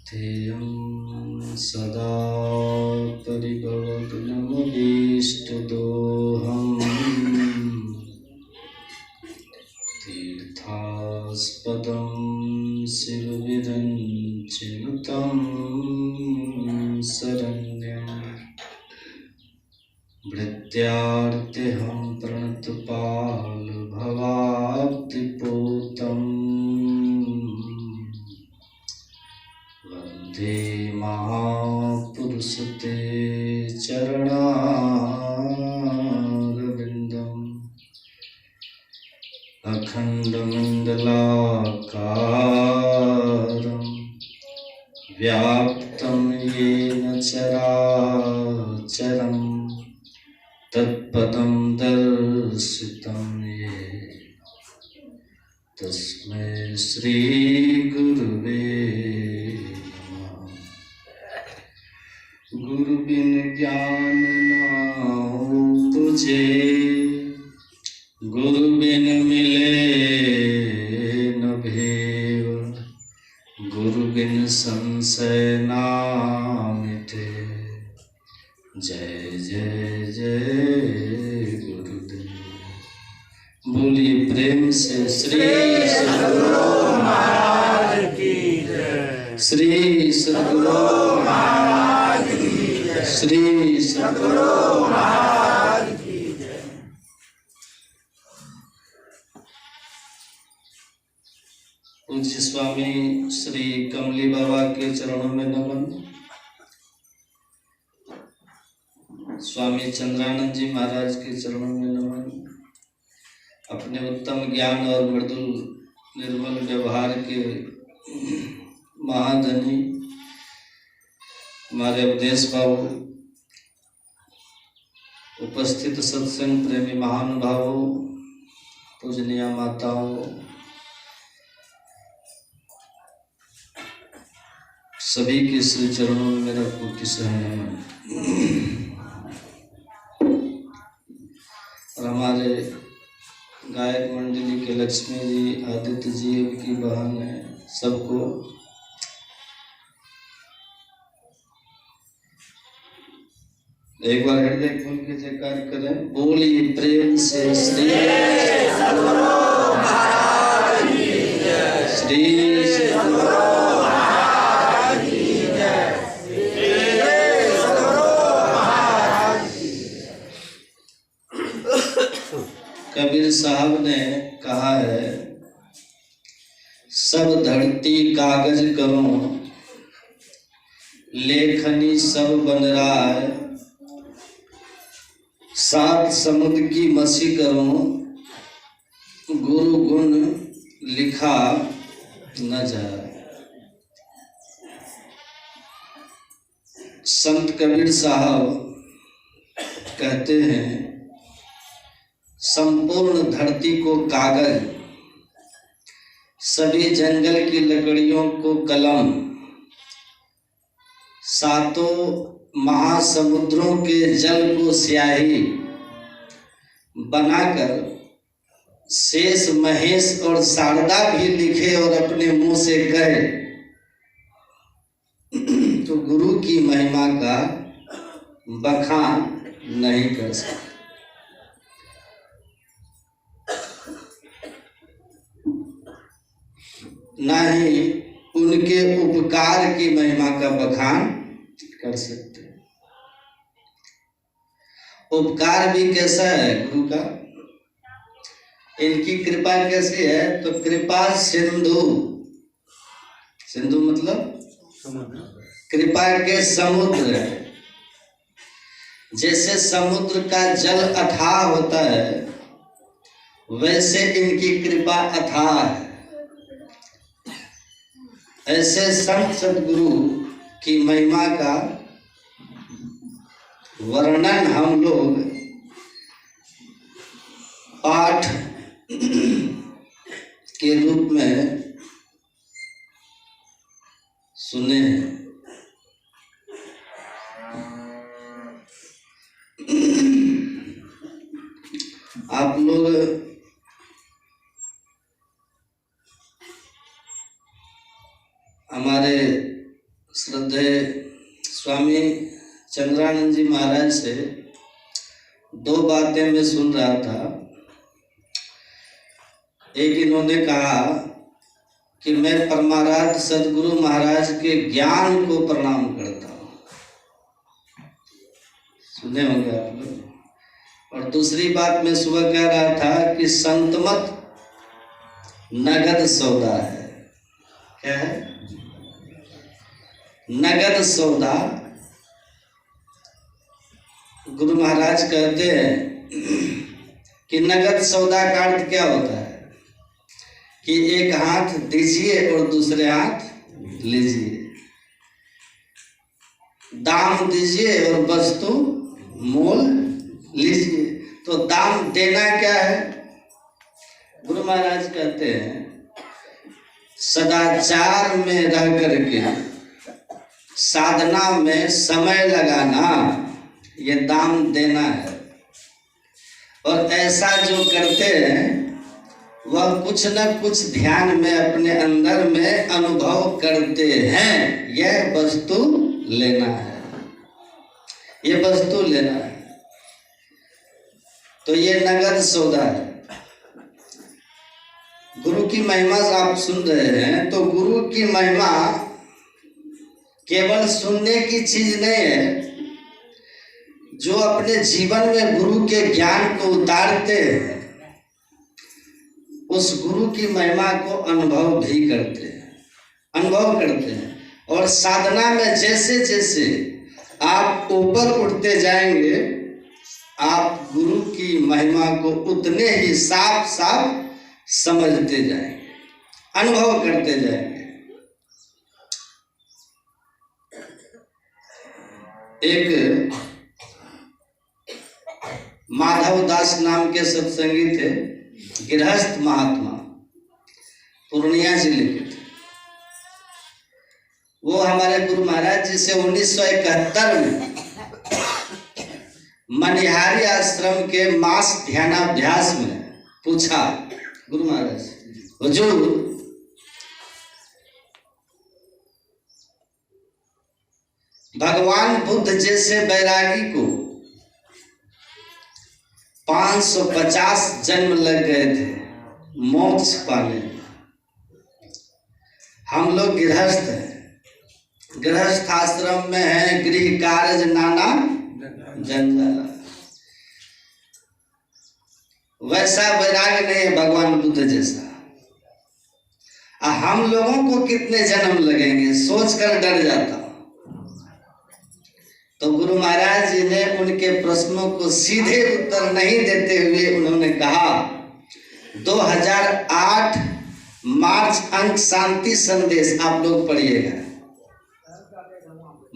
तेयं सदा परिभवग्नमभीष्टदोहम् तीर्थास्पदं शिवविरञ्चिनुतं शरण्यं भृत्यार्तिहं प्रणतपालभवाब्धिपूतम् वन्दे महापुरुषते चरणारविन्दम् अखण्डमण्डलाकारं व्याप्तं येन चराचरं तत्पदं दर्शितं ये तस्मै श्रीगुरुवे नमः। गुरु बिन ज्ञान न उपजे, गुरु बिन मिले न भेव, गुरु बिन संशय न मिटे। जय जय जय गुरुदेव। बोलिए प्रेम से श्री सद्गुरु महाराज की जय। श्री सद्गुरु महाराज की जय। श्री सद्गुरु महाराज की जय। पूज्य स्वामी श्री कमली बाबा के चरणों में नमन। स्वामी चंद्रानंद जी महाराज के चरणों में नमन। अपने उत्तम ज्ञान और मृदुल निर्मल व्यवहार के महाधनी हमारे उपदेश बाबू, उपस्थित सत्संग प्रेमी महानुभावों, पूजनीय माताओं, सभी के श्री चरणों में मेरा कोटि नमन। और हमारे गायक मंडली के लक्ष्मी जी, आदित्य जी, उनकी बहन है, सबको एक बार हृदय खोल के जयकार करें। बोलिए प्रेम से श्री सद्गुरु महाराज की जय, श्री सद्गुरु महाराज की जय, श्री सद्गुरु महाराज की जय। कबीर साहब ने कहा है, सब धरती कागज करो, लेखनी सब बन रहा है, सात समुद्र की मसी करो, गुरु गुण लिखा न जाए। संत कबीर साहब कहते हैं, संपूर्ण धरती को कागज, सभी जंगल की लकड़ियों को कलम, सातों महासमुद्रों के जल को स्याही बनाकर शेष, महेश और शारदा भी लिखे और अपने मुंह से कहे तो गुरु की महिमा का बखान नहीं कर सकते। ना ही उनके उपकार की महिमा का बखान कर सकते। उपकार भी कैसा है गुरु का, इनकी कृपा कैसी है, तो कृपा सिंधु, सिंधु मतलब समुद्र, कृपा के समुद्र है। जैसे समुद्र का जल अथाह होता है, वैसे इनकी कृपा अथाह है। ऐसे संत सद्गुरु की महिमा का वर्णन हम लोग पाठ के रूप में सुने हैं। आप लोग हमारे श्रद्धेय स्वामी चंद्रानंद जी महाराज से दो बातें मैं सुन रहा था। एक, इन्होंने कहा कि मैं परमाराध्य सद्गुरु महाराज के ज्ञान को प्रणाम करता हूँ, सुने होंगे आप लोग। और दूसरी बात मैं सुबह कह रहा था कि संतमत नगद सौदा है। क्या है? नगद सौदा। गुरु महाराज कहते हैं कि नगद सौदा का अर्थ क्या होता है कि एक हाथ दीजिए और दूसरे हाथ लीजिए, दाम दीजिए और वस्तु मोल लीजिए। तो दाम देना क्या है? गुरु महाराज कहते हैं, सदाचार में रह करके साधना में समय लगाना, ये दाम देना है। और ऐसा जो करते हैं वह कुछ न कुछ ध्यान में अपने अंदर में अनुभव करते हैं, यह वस्तु लेना है, ये वस्तु लेना है। तो ये नगद सौदा है। गुरु की महिमा आप सुन रहे हैं, तो गुरु की महिमा केवल सुनने की चीज नहीं है। जो अपने जीवन में गुरु के ज्ञान को उतारते हैं, उस गुरु की महिमा को अनुभव भी करते हैं, अनुभव करते हैं। और साधना में जैसे जैसे आप ऊपर उठते जाएंगे, आप गुरु की महिमा को उतने ही साफ साफ समझते जाएंगे, अनुभव करते जाएंगे। एक माधव दास नाम के सत्संगी थे, गृहस्थ महात्मा, पूर्णिया जिले के थे। वो हमारे गुरु महाराज जी से 1971 में मनिहारी आश्रम के मास ध्यानाभ्यास में पूछा, गुरु महाराज हुजूर भगवान बुद्ध जैसे वैरागी को 550 जन्म लग गए थे मोक्ष पाने में। हम लोग गृहस्थ हैं, गृहस्थ आश्रम में है, गृह कार्य नाना जंजाला। वैसा वैराग नहीं है भगवान बुद्ध जैसा। हम लोगों को कितने जन्म लगेंगे सोचकर डर जाता हूं। तो गुरु महाराज जी ने उनके प्रश्नों को सीधे उत्तर नहीं देते हुए उन्होंने कहा, 2008 मार्च अंक शांति संदेश आप लोग पढ़िएगा।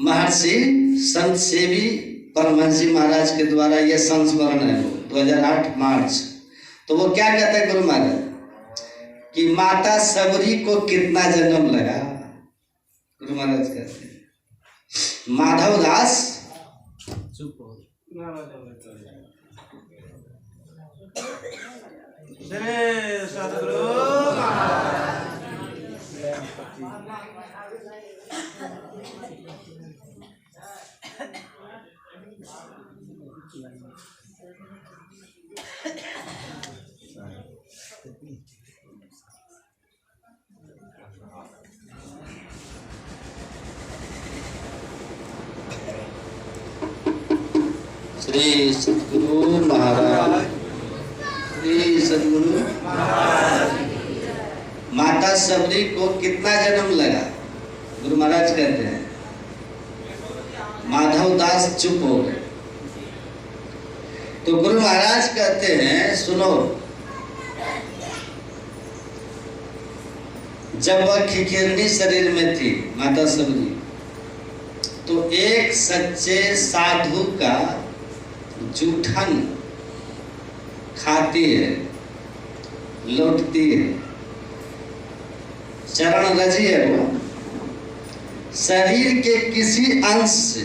महर्षि संत सेवी परमहंस जी महाराज के द्वारा यह संस्मरण है 2008 मार्च। तो वो क्या कहते हैं गुरु महाराज कि माता सबरी को कितना जन्म लगा। गुरु महाराज कहते हैं माधव दास श्री सद्गुरु महाराज, श्री सद्गुरु माता सबरी को कितना जन्म लगा। गुरु महाराज कहते हैं माधव दास चुप हो गए। तो गुरु महाराज कहते हैं सुनो, जब वह खिखिरनी शरीर में थी माता सबरी, तो एक सच्चे साधु का जूठन खाती है, लौटती है, चरण रजी है। वो शरीर के किसी अंश से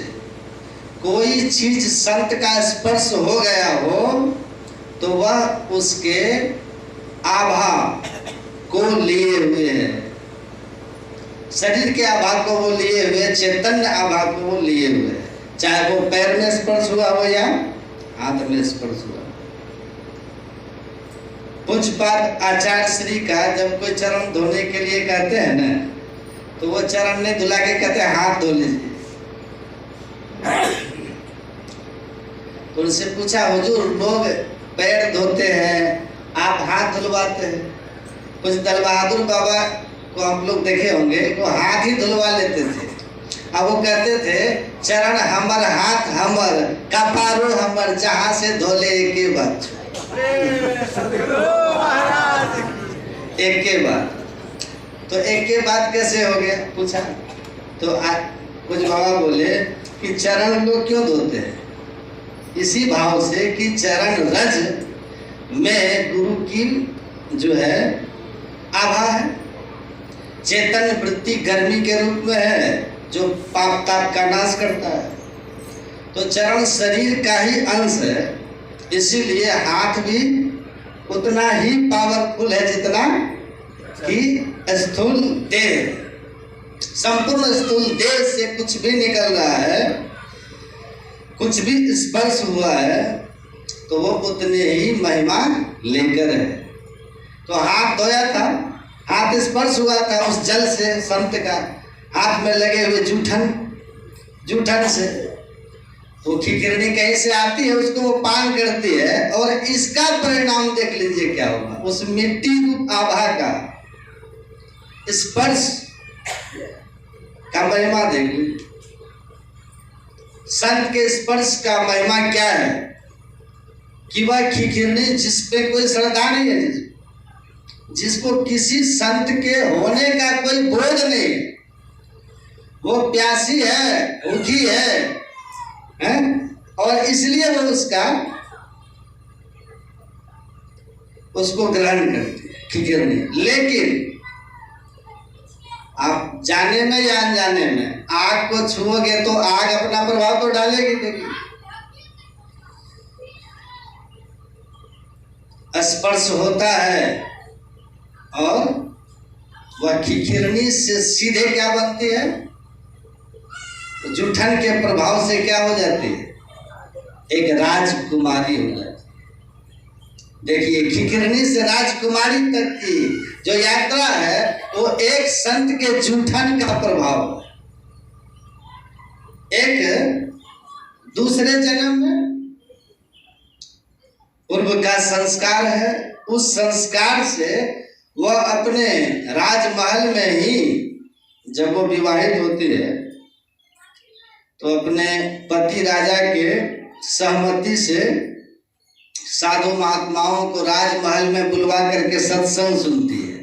कोई चीज संत का स्पर्श हो गया हो तो वह उसके आभा को लिए हुए है, शरीर के आभा को वो लिए हुए, चैतन्य आभा को वो लिए हुए है। चाहे वो पैर में स्पर्श हुआ हो या हाथ में स्पर्श हुआ। पूज्यपाद आचार्य श्री का जब कोई चरण धोने के लिए कहते हैं ना, तो वो चरण नहीं धुला के कहते हैं हाथ धो लीजिए। तो उनसे पूछा हुजूर लोग पैर धोते हैं आप हाथ धुलवाते हैं। कुछ दल बहादुर बाबा को आप लोग देखे होंगे, वो हाथ ही धुलवा लेते थे। अब वो कहते थे चरण हमर हाथ हमर कपारो हमर, जहां से धोले एक के बाद एक के बाद। तो एक के बाद कैसे हो गया पूछा, तो कुछ बाबा बोले कि चरण को क्यों धोते हैं, इसी भाव से कि चरण रज में गुरु की जो है आभा है, चेतन वृत्ति गर्मी के रूप में है जो पाप ताप का नाश करता है। तो चरण शरीर का ही अंश है, इसीलिए हाथ भी उतना ही पावरफुल है जितना कि स्थूल देह। संपूर्ण स्थूल देह से कुछ भी निकल रहा है, कुछ भी स्पर्श हुआ है तो वो उतने ही महिमा लेकर है। तो हाथ धोया था, हाथ स्पर्श हुआ था उस जल से, संत का हाथ में लगे हुए जूठन से, तो खिखिरनी कहीं से आती है, उसको वो पान करती है और इसका परिणाम देख लीजिए क्या होगा। उस मिट्टी रूप आभा का स्पर्श का महिमा देख लीजिए। संत के स्पर्श का महिमा क्या है कि वह खिखिरनी जिसपे कोई श्रद्धा नहीं है, जिसको किसी संत के होने का कोई बोध नहीं, वो प्यासी है, भूखी है, और इसलिए वो उसको ग्रहण करती है खिखिरनी। लेकिन आप जाने में या अनजाने में आग को छुओगे तो आग अपना प्रभाव तो डालेगी, देखिए स्पर्श होता है और वह खिखिरनी से सीधे क्या बनती है, जूठन के प्रभाव से क्या हो जाती है, एक राजकुमारी हो जाती है। देखिए खिखिरनी से राजकुमारी तक की जो यात्रा है वो एक संत के जूठन का प्रभाव है। एक दूसरे जन्म में पूर्व का संस्कार है, उस संस्कार से वह अपने राजमहल में ही जब वो विवाहित होती है तो अपने पति राजा के सहमति से साधु महात्माओं को राजमहल में बुलवा करके सत्संग सुनती है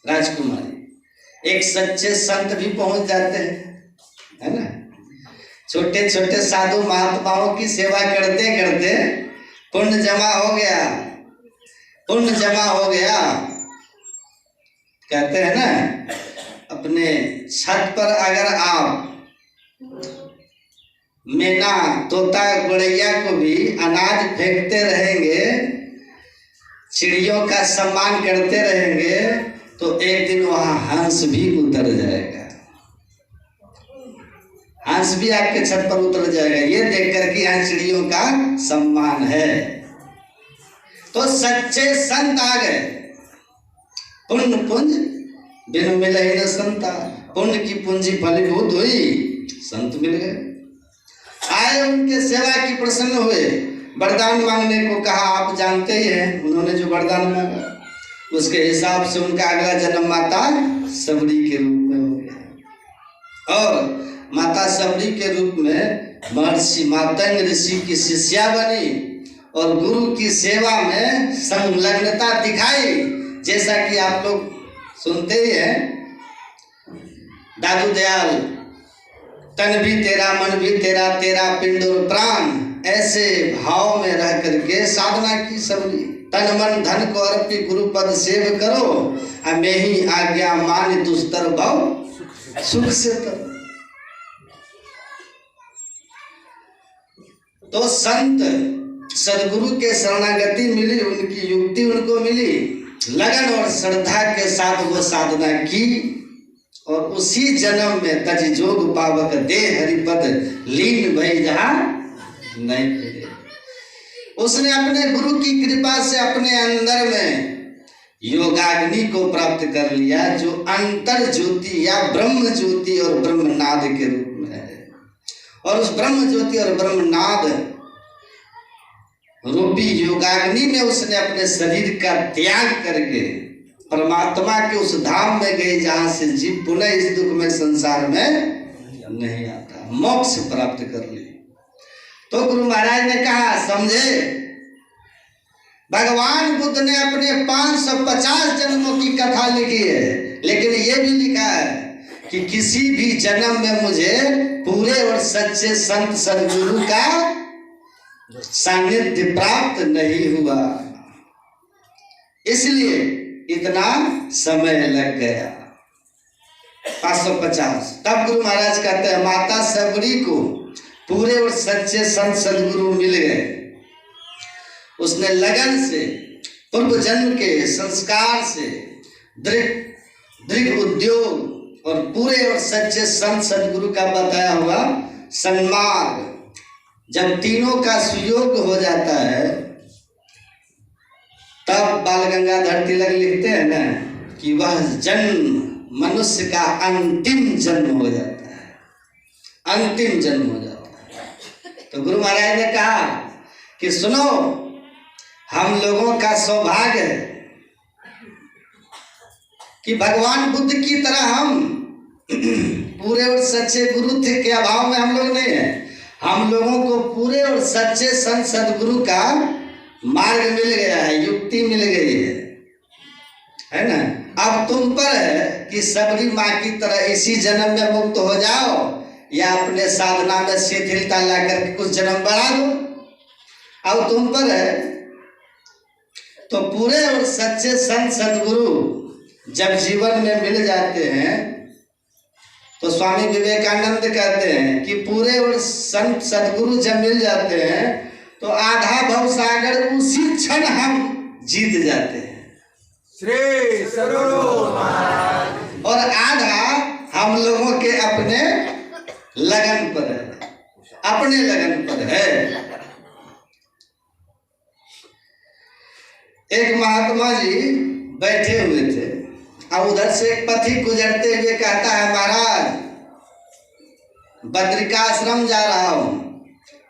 राजकुमारी। एक सच्चे संत भी पहुंच जाते हैं, है ना। छोटे छोटे साधु महात्माओं की सेवा करते करते पुण्य जमा हो गया, पुण्य जमा हो गया। कहते हैं ना, अपने छत पर अगर आप मैना तोता गुड़ैया को भी अनाज फेंकते रहेंगे, चिड़ियों का सम्मान करते रहेंगे, तो एक दिन वहां हंस भी उतर जाएगा। हंस भी आपके छत पर उतर जाएगा, ये देख कर कि यहाँ चिड़ियों का सम्मान है। तो सच्चे संत आ गए। पुण्य पुंज बिन मिले न संता, पुण्य की पूंजी फलीभूत हुई, संत मिल गए। आए, उनके सेवा की प्रसन्न हुए, वरदान मांगने को कहा। आप जानते ही हैं उन्होंने जो वरदान मांगा उसके हिसाब से उनका अगला जन्म माता सबरी के रूप में हो गया और माता सबरी के रूप में महर्षि मातंग ऋषि की शिष्या बनी और गुरु की सेवा में संलग्नता दिखाई। जैसा कि आप लोग सुनते ही हैं, दादू दयाल, तन भी तेरा मन भी तेरा, तेरा पिंड और प्राण, ऐसे भाव में रह करके साधना की सबरी। तन मन धन को अर्पी गुरु पद सेव करो, मैं ही आज्ञा मान दुस्तर भव सुख से तरो। तो संत सदगुरु के शरणागति मिली, उनकी युक्ति उनको मिली, लगन और श्रद्धा के साथ वो साधना की और उसी जन्म में तज जोग पावक दे हरिपद लीन भई जहां नहीं फिरे। उसने अपने गुरु की कृपा से अपने अंदर में योगाग्नि को प्राप्त कर लिया, जो अंतर ज्योति या ब्रह्म ज्योति और ब्रह्मनाद के रूप में है। और उस ब्रह्म ज्योति और ब्रह्मनाद रूपी योगाग्नि में उसने अपने शरीर का त्याग करके परमात्मा के उस धाम में गई जहां से जीव पुनः इस दुख में संसार में नहीं आता, मोक्ष प्राप्त कर ली। तो गुरु महाराज ने कहा, समझे, भगवान बुद्ध ने अपने 550 जन्मों की कथा लिखी है, लेकिन ये भी लिखा है कि किसी भी जन्म में मुझे पूरे और सच्चे संत सदगुरु का सानिध्य प्राप्त नहीं हुआ, इसलिए इतना समय लग गया 550। तब गुरु महाराज कहते हैं, माता सबरी को पूरे और सच्चे संत सदगुरु मिल गए। उसने लगन से, पूर्व जन्म के संस्कार से, दृढ़ उद्योग और पूरे और सच्चे संत सदगुरु का बताया हुआ सन्मार्ग, जब तीनों का सुयोग हो जाता है तब बाल गंगाधर तिलक लिखते हैं ना कि वह जन्म मनुष्य का अंतिम जन्म हो जाता है, अंतिम जन्म हो जाता है। तो गुरु महाराज ने कहा कि सुनो, हम लोगों का सौभाग्य है कि भगवान बुद्ध की तरह हम पूरे और सच्चे गुरु थे के अभाव में हम लोग नहीं है। हम लोगों को पूरे और सच्चे संत सदगुरु का मार्ग मिल गया है, युक्ति मिल गई है ना। अब तुम पर है कि सबरी माँ की तरह इसी जन्म में मुक्त हो जाओ या अपने साधना में शिथिलता ला करके कुछ जन्म बढ़ा दो। अब तुम पर है। तो पूरे और सच्चे संत सदगुरु जब जीवन में मिल जाते हैं तो स्वामी विवेकानंद कहते हैं कि पूरे और संत सदगुरु जब मिल जाते हैं तो आधा भव सागर उसी क्षण हम जीत जाते हैं श्री सद्गुरु महाराज। और आधा हम लोगों के अपने लगन पर है, अपने लगन पर है। एक महात्मा जी बैठे हुए थे और उधर से एक पथिक गुजरते हुए कहता है, महाराज बद्रिकाश्रम जा रहा हूं,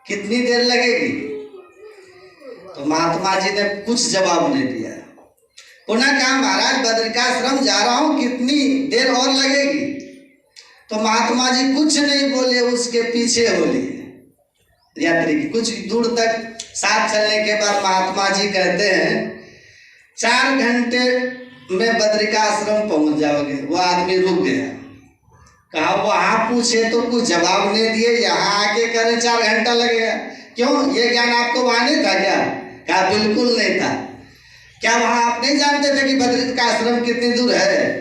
कितनी देर लगेगी? तो महात्मा जी ने कुछ जवाब नहीं दिया। पुनः कहा, महाराज बद्रिकाश्रम जा रहा हूं, कितनी देर और लगेगी? तो महात्मा जी कुछ नहीं बोले, उसके पीछे हो लिए यात्री की। कुछ दूर तक साथ चलने के बाद महात्मा जी कहते हैं 4 घंटे में बद्रिकाश्रम पहुंच जाओगे। वो आदमी रुक गया, कहा वहां पूछे तो कुछ जवाब नहीं दिए, यहाँ आके करे 4 घंटा लगेगा। क्यों, ये ज्ञान आपको वहां नहीं था क्या? कहा बिल्कुल नहीं था। क्या वहां आप नहीं जानते थे कि बद्रिकाश्रम कितनी दूर है?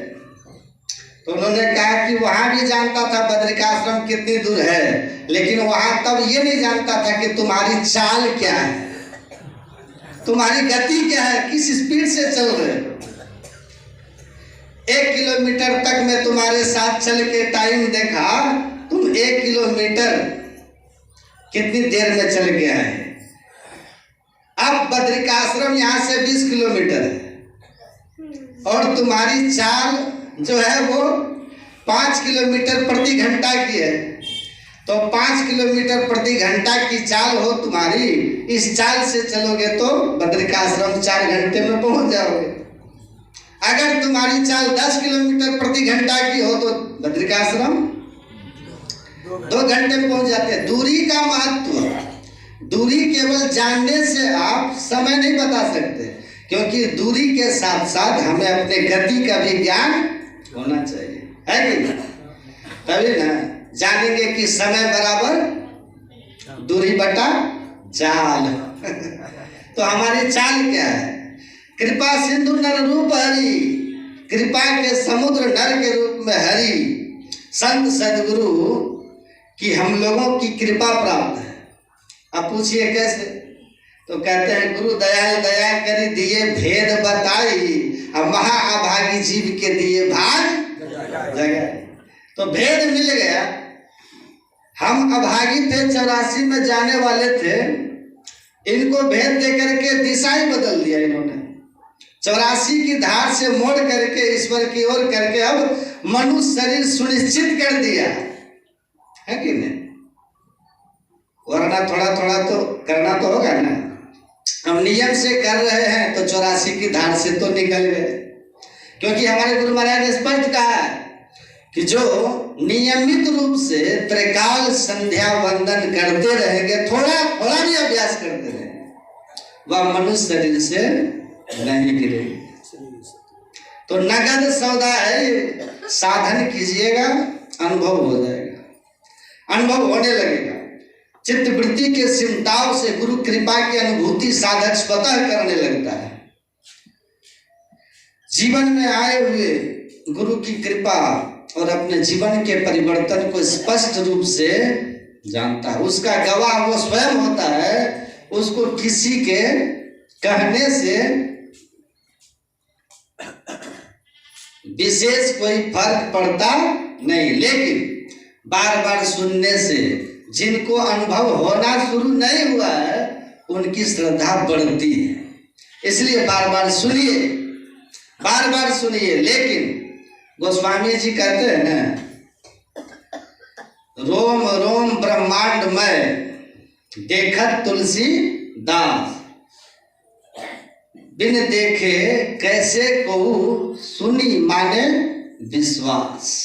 तो उन्होंने कहा कि वहां भी जानता था बद्रिकाश्रम कितनी दूर है, लेकिन वहां तब ये नहीं जानता था कि तुम्हारी चाल क्या है, तुम्हारी गति क्या है, किस स्पीड से चल रहे हो। 1 किलोमीटर तक मैं तुम्हारे साथ चल के टाइम देखा, तुम 1 किलोमीटर कितनी देर में चल गया है। अब बद्रिकाश्रम यहाँ से 20 किलोमीटर है और तुम्हारी चाल जो है वो 5 किलोमीटर प्रति घंटा की है। तो 5 किलोमीटर प्रति घंटा की चाल हो तुम्हारी, इस चाल से चलोगे तो बद्रिकाश्रम 4 घंटे में पहुंच जाओगे। अगर तुम्हारी चाल 10 किलोमीटर प्रति घंटा की हो तो बद्रिकाश्रम 2 घंटे में पहुंच जाते हैं। दूरी का महत्व, दूरी केवल जानने से आप समय नहीं बता सकते, क्योंकि दूरी के साथ साथ हमें अपने गति का भी ज्ञान होना चाहिए, है कि नहीं? तभी ना जानेंगे कि समय बराबर दूरी बटा चाल। तो हमारी चाल क्या है? कृपा सिंधु नर रूप हरि, कृपा के समुद्र नर के रूप में हरि, संत सदगुरु की हम लोगों की कृपा प्राप्त है। अब पूछिए कैसे? तो कहते हैं गुरु दयाल दया करी दिए भेद बताई, अब महाअभागी जीव के दिए भाग जगह। तो भेद मिल गया, हम अभागी थे, 84 में जाने वाले थे, इनको भेद दे करके दिशा ही बदल दिया इन्होंने। 84 की धार से मोड़ करके ईश्वर की ओर करके अब मनुष्य शरीर सुनिश्चित कर दिया है कि नहीं? वरना थोड़ा थोड़ा तो करना तो होगा ना। हम नियम से कर रहे हैं तो 84 की धार से तो निकल गए, क्योंकि हमारे गुरु महाराज ने स्पष्ट कहा है कि जो नियमित रूप से त्रिकाल संध्या वंदन करते रहेंगे, थोड़ा थोड़ा भी अभ्यास करते रहेंगे, वह मनुष्य शरीर से नहीं गिरेगी। तो नगद सौदा है, साधन कीजिएगा, अनुभव हो जाएगा, अनुभव होने लगेगा। चित्त वृत्ति के सिमटाव से गुरु कृपा की अनुभूति साधक स्वतः करने लगता है। जीवन में आए हुए गुरु की कृपा और अपने जीवन के परिवर्तन को स्पष्ट रूप से जानता है। उसका गवाह वो स्वयं होता है, उसको किसी के कहने से विशेष कोई फर्क पड़ता नहीं, लेकिन बार बार सुनने से जिनको अनुभव होना शुरू नहीं हुआ है उनकी श्रद्धा बढ़ती है। इसलिए बार बार सुनिए, बार बार सुनिए। लेकिन गोस्वामी जी कहते हैं ना, रोम रोम ब्रह्मांडमय देखत तुलसी दास, बिन देखे कैसे कहूं सुनी माने विश्वास।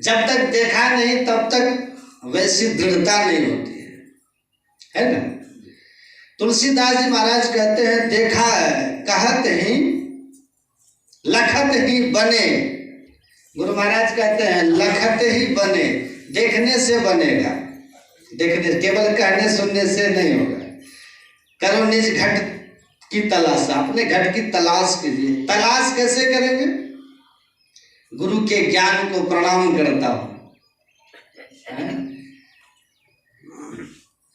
जब तक देखा नहीं तब तक वैसी दृढ़ता नहीं होती है ना। तुलसीदास जी महाराज कहते हैं, देखा है कहत ही लखत ही बने। गुरु महाराज कहते हैं लखत ही बने, देखने से बनेगा, देखने केवल कहने सुनने से नहीं होगा। करो निज घट की तलाश, अपने घट की तलाश कीजिए। तलाश कैसे करेंगे? गुरु के ज्ञान को प्रणाम करता हूं।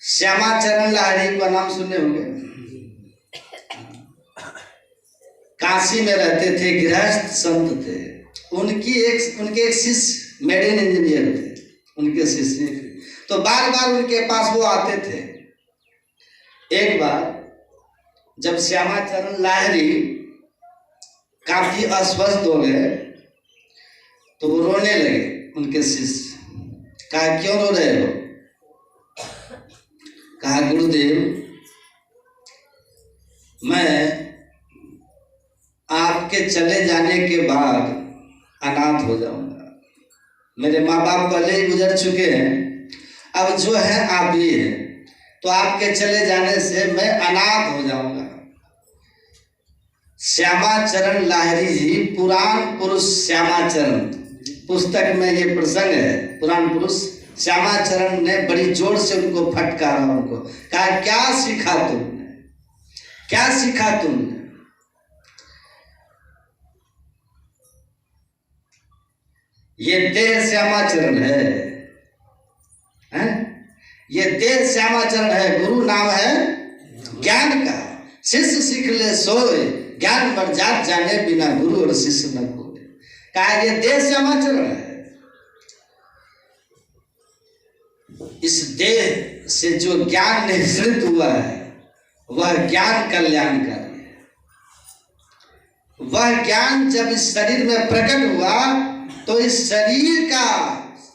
श्यामाचरण लाहिड़ी का नाम सुने होंगे। काशी में रहते थे, गृहस्थ संत थे। उनके एक शिष्य मेडिन इंजीनियर थे, उनके शिष्य। तो बार बार उनके पास वो आते थे। एक बार जब श्यामाचरण लाहिड़ी काफी अस्वस्थ हो गए तो वो रोने लगे। उनके शिष्य कहा, क्यों रो रहे हो? कहा, गुरुदेव, मैं आपके चले जाने के बाद अनाथ हो जाऊंगा। मेरे माँ बाप पहले ही गुजर चुके हैं, अब जो है आप ही हैं, तो आपके चले जाने से मैं अनाथ हो जाऊंगा। श्यामाचरण लाहिड़ी जी, पुराण पुरुष श्यामाचरण पुस्तक में ये प्रसंग है। पुराण पुरुष श्यामाचरण ने बड़ी जोर से उनको फटकारा, उनको कहा, क्या सीखा तुमने, क्या सीखा तुमने? ये देह श्यामाचरण है, ये देह श्यामाचरण है। गुरु नाम है ज्ञान का। शिष्य सीख ले सोए, ज्ञान पर जात जाने, बिना गुरु और शिष्य न कोई। कहा, ये देह श्यामाचरण है। इस देह से जो ज्ञान निश्रित हुआ है वह ज्ञान कल्याणकारी है। वह ज्ञान जब इस शरीर में प्रकट हुआ तो इस शरीर का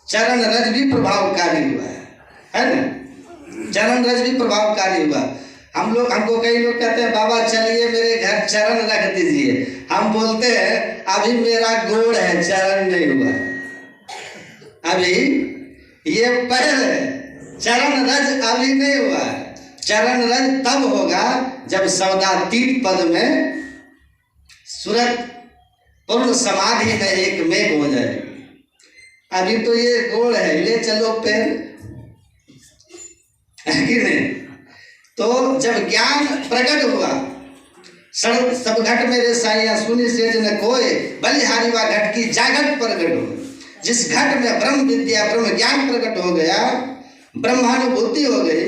चरण रज भी प्रभावकारी हुआ है ना? चरण रज भी प्रभावकारी हुआ। हमको कई लोग कहते हैं, बाबा चलिए मेरे घर चरण रख दीजिए। हम बोलते हैं, अभी मेरा गोड़ है, चरण नहीं हुआ है। अभी ये पैर है, चरण रज अभी नहीं हुआ है। चरण रज तब होगा जब सौदातीत पद में सुरत पूर्ण समाधि में एक मेघ हो जाएगी। अभी तो ये गोड़ है, ले चलो पैर, है कि नहीं? तो जब ज्ञान प्रकट हुआ, सब घट मेरे साइया सुनी सेज न कोय, बलिहारी वा घट की जागट प्रकट हो। जिस घट में ब्रह्म विद्या ब्रह्म ज्ञान प्रकट हो गया, ब्रह्मानुभूति हो गई,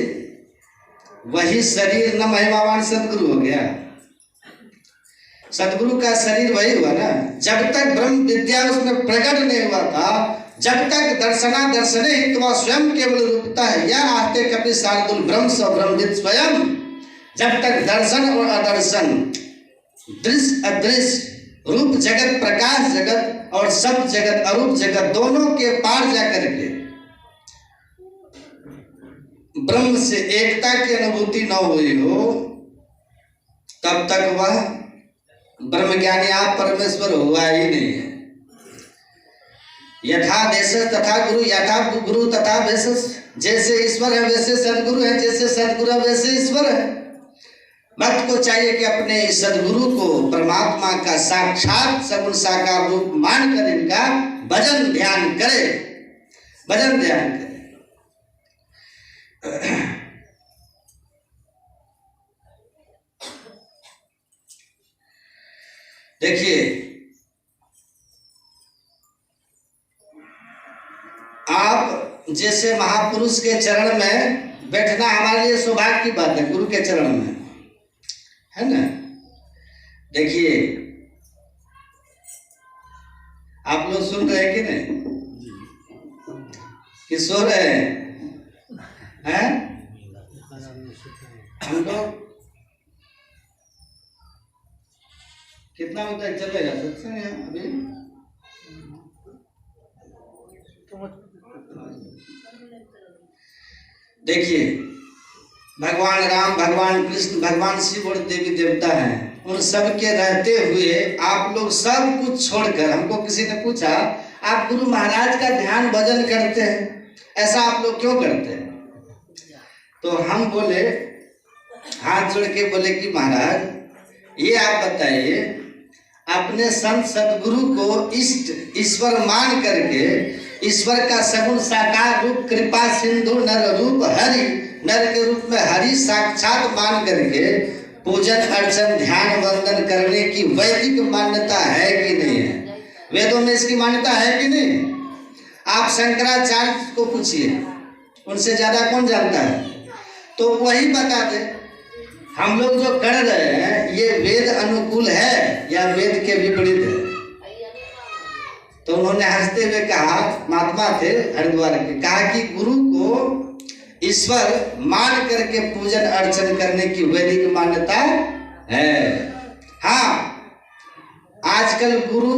वही शरीर न महिमावान सदगुरु हो गया। सदगुरु का शरीर वही हुआ ना। जब तक ब्रह्म विद्या उसमें प्रकट नहीं हुआ था, जब तक दर्शना दर्शने हित्वा स्वयं केवल रूपता है, या आहते कपि शार्दुल ब्रह्म स ब्रह्मविद स्वयं। जब तक दर्शन और अदर्शन, दृश्य अदृश्य, रूप जगत प्रकाश जगत और सब जगत अरूप जगत, दोनों के पार जाकर के ब्रह्म से एकता की अनुभूति न हुई हो, तब तक वह ब्रह्मज्ञानी आप परमेश्वर हुआ ही नहीं है। यथा देश तथा गुरु, यथा गुरु तथा देश। जैसे ईश्वर है वैसे सदगुरु है, जैसे सदगुरु है वैसे ईश्वर है। भक्त को चाहिए कि अपने इस सदगुरु को परमात्मा का साक्षात सगुण साकार रूप मानकर इनका भजन ध्यान करे, भजन ध्यान करे। देखिए, आप जैसे महापुरुष के चरण में बैठना हमारे लिए सौभाग्य की बात है, गुरु के चरण में, है ना? देखिए, आप लोग सुन रहे हैं कि नहीं, कि सो रहे हैं? हम लोग कितना बजे तक चलेगा सत्संग है अभी? देखिए, भगवान राम, भगवान कृष्ण, भगवान शिव और देवी देवता हैं। उन सब के रहते हुए आप लोग सब कुछ छोड़कर, हमको किसी ने पूछा, आप गुरु महाराज का ध्यान भजन करते हैं, ऐसा आप लोग क्यों करते हैं? तो हम बोले, हाथ जोड़ के बोले कि महाराज, ये आप बताइए, अपने संत सदगुरु को इष्ट ईश्वर मान करके, ईश्वर का सगुण साकार रूप कृपा सिंधु नर रूप हरि, नर के रूप में हरि साक्षात मान करके पूजन अर्चन ध्यान वंदन करने की वैदिक मान्यता है कि नहीं है? वेदों में इसकी मान्यता है कि नहीं? आप शंकराचार्य को पूछिए, उनसे ज्यादा कौन जानता है? तो वही बता दे हम लोग जो कर रहे हैं ये वेद अनुकूल है या वेद के विपरीत है। तो उन्होंने हंसते हुए कहा, महात्मा थे हरिद्वार के, कहा कि गुरु को ईश्वर मान करके पूजन अर्चन करने की वैदिक मान्यता है। हाँ, आजकल गुरु